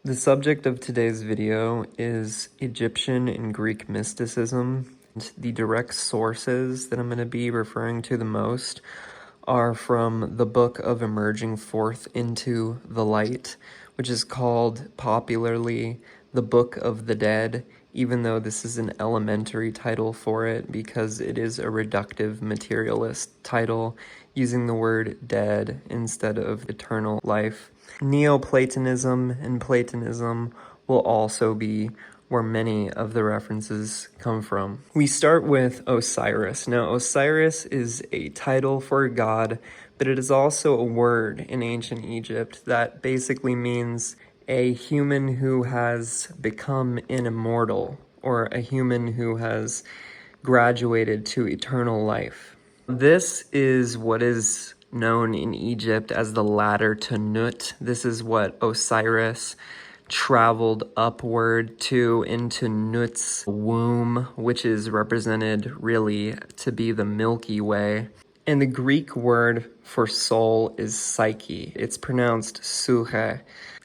The subject of today's video is Egyptian and Greek mysticism. And the direct sources that I'm going to be referring to the most are from the book of Emerging Forth into the Light, which is called popularly the Book of the Dead, even though this is an elementary title for it because it is a reductive materialist title using the word dead instead of eternal life. Neoplatonism and Platonism will also be where many of the references come from. We start with Osiris. Now, Osiris is a title for a god, but it is also a word in ancient Egypt that basically means a human who has become an immortal, or a human who has graduated to eternal life. This is what is known in Egypt as the ladder to Nut. This is what Osiris traveled upward to into Nut's womb, which is represented really to be the Milky Way. And the Greek word for soul is psyche. It's pronounced psyche.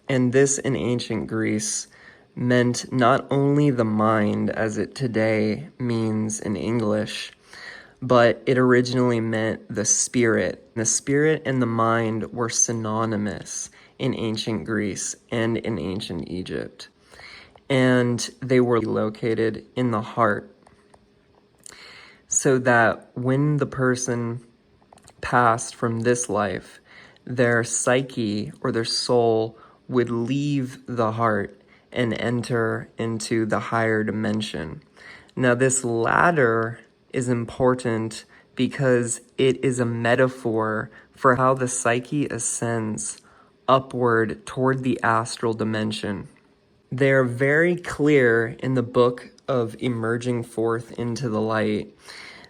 And this in ancient Greece meant not only the mind as it today means in English, but it originally meant the spirit. The spirit and the mind were synonymous in ancient Greece and in ancient Egypt. And they were located in the heart, so that when the person passed from this life, their psyche or their soul would leave the heart and enter into the higher dimension. Now, this ladder is important because it is a metaphor for how the psyche ascends upward toward the astral dimension. They're very clear in the book of Emerging Forth into the Light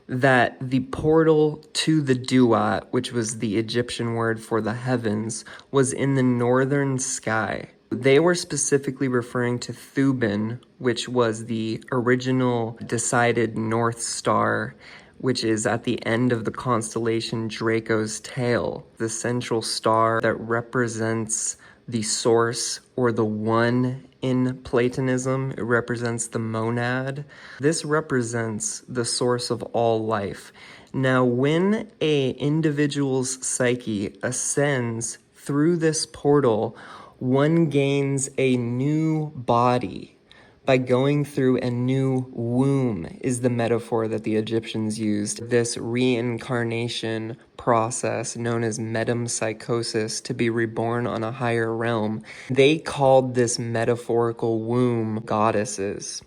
that the portal to the Duat, which was the Egyptian word for the heavens, was in the northern sky. They were specifically referring to Thuban, which was the original decided North Star, which is at the end of the constellation Draco's tail, the central star that represents the source or the one in Platonism. It represents the monad. This represents the source of all life. Now, when an individual's psyche ascends through this portal, one gains a new body by going through a new womb, is the metaphor that the Egyptians used. This reincarnation process known as metempsychosis, to be reborn on a higher realm. They called this metaphorical womb goddesses.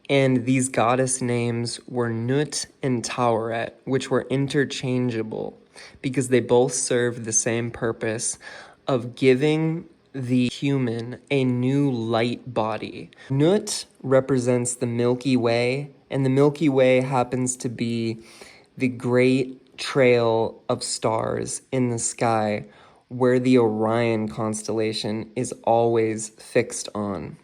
And these goddess names were Nut and Taweret, which were interchangeable because they both served the same purpose of giving the human a new light body. Nut represents the Milky Way, and the Milky Way happens to be the great trail of stars in the sky where the Orion constellation is always fixed on.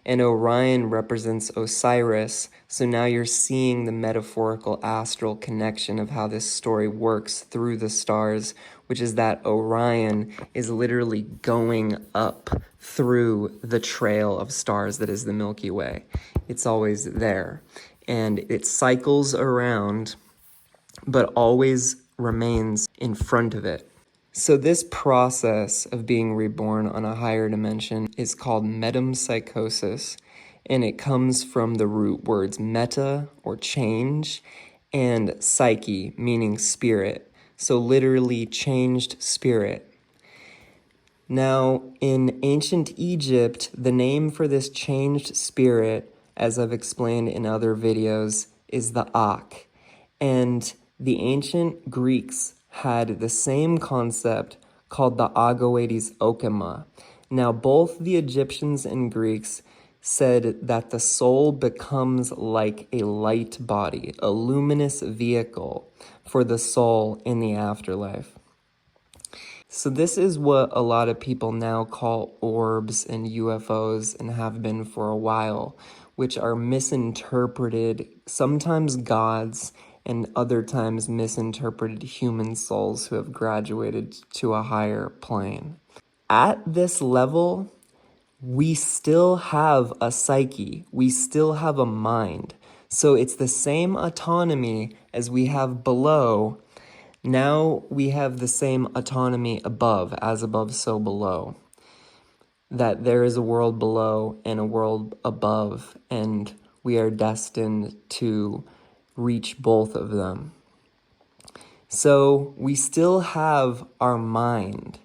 And Orion represents Osiris, so now you're seeing the metaphorical astral connection of how this story works through the stars, which is that Orion is literally going up through the trail of stars that is the Milky Way. It's always there, and it cycles around, but always remains in front of it. So this process of being reborn on a higher dimension is called metempsychosis, and it comes from the root words meta, or change, and psyche, meaning spirit. So literally changed spirit. Now, in ancient Egypt, the name for this changed spirit, as I've explained in other videos, is the Ak. And the ancient Greeks had the same concept called the Agoades Okema. Now, both the Egyptians and Greeks said that the soul becomes like a light body, a luminous vehicle for the soul in the afterlife. So this is what a lot of people now call orbs and UFOs, and have been for a while, which are misinterpreted, sometimes gods, and other times misinterpreted human souls who have graduated to a higher plane. At this level, we still have a psyche, we still have a mind. So it's the same autonomy as we have below. Now we have the same autonomy above, as above, so below. That there is a world below and a world above, and we are destined to reach both of them. So we still have our mind.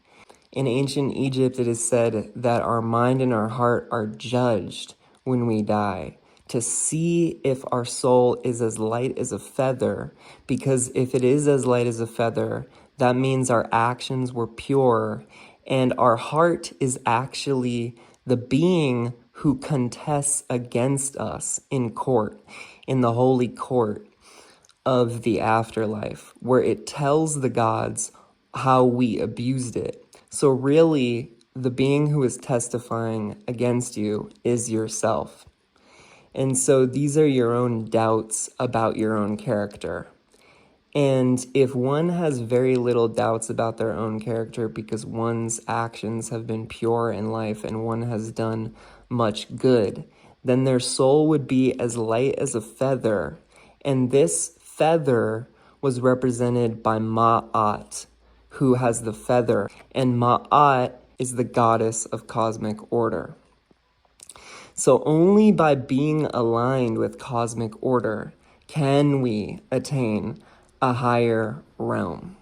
In ancient Egypt, it is said that our mind and our heart are judged when we die to see if our soul is as light as a feather, because if it is as light as a feather, that means our actions were pure, and our heart is actually the being who contests against us in court, in the holy court of the afterlife, where it tells the gods how we abused it. So really, the being who is testifying against you is yourself. And so these are your own doubts about your own character. And if one has very little doubts about their own character because one's actions have been pure in life and one has done much good, then their soul would be as light as a feather. And this feather was represented by Ma'at, who has the feather. And Ma'at is the goddess of cosmic order. So only by being aligned with cosmic order can we attain a higher realm.